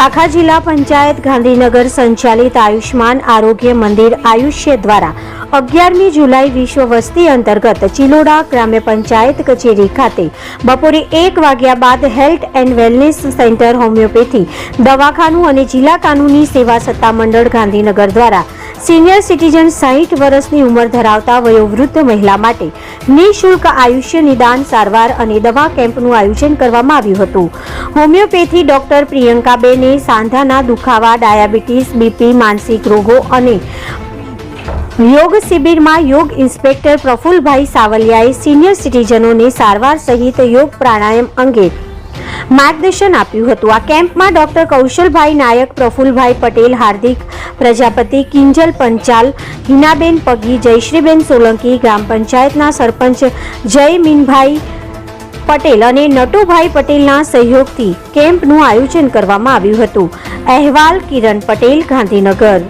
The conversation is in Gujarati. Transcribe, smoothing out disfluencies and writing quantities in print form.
આખા જિલ્લા પંચાયત ગાંધીનગર સંચાલિત આયુષ્માન આરોગ્ય મંદિર આયુષ્ય દ્વારા 11મી જુલાઈ વિશ્વ વસ્તી અંતર્ગત ચિલોડા ગ્રામ્ય પંચાયત કચેરી ખાતે બપોરે 1 વાગ્યા બાદ health and wellness centre, homeopathy દવાખાનું અને જિલ્લા કાનૂની સેવા સત્તામંડળ ગાંધીનગર દ્વારા સિનિયર સિટીઝન 60 વર્ષની ઉંમર ધરાવતા વયોવૃદ્ધ મહિલા માટે નિઃશુલ્ક આયુષ્ય નિદાન સારવાર અને દવા કેમ્પનું આયોજન કરવામાં આવ્યું હતું। હોમિયોપેથી ડોક્ટર પ્રિયંકાબેને સાંધાના દુખાવા, ડાયાબિટીસ, બીપી, માનસિક રોગો અને યોગ શિબિરમાં યોગ ઇન્સ્પેક્ટર પ્રફુલભાઈ સાવલિયાએ સિનિયર સિટીઝનોને સારવાર સહિત યોગ પ્રાણાયામ અંગે માર્ગદર્શન આપ્યું હતું। આ કેમ્પમાં ડોક્ટર કૌશલભાઈ નાયક, પ્રફુલભાઈ પટેલ, હાર્દિક પ્રજાપતિ, કિંજલ પંચાલ, હિનાબેન પગી, જયશ્રીબેન સોલંકી, ગ્રામ પંચાયતના સરપંચ જયમીનભાઈ પટેલ અને નટુભાઈ પટેલના સહયોગથી કેમ્પનું આયોજન કરવામાં આવ્યું હતું। અહેવાલ કિરણ પટેલ, ગાંધીનગર।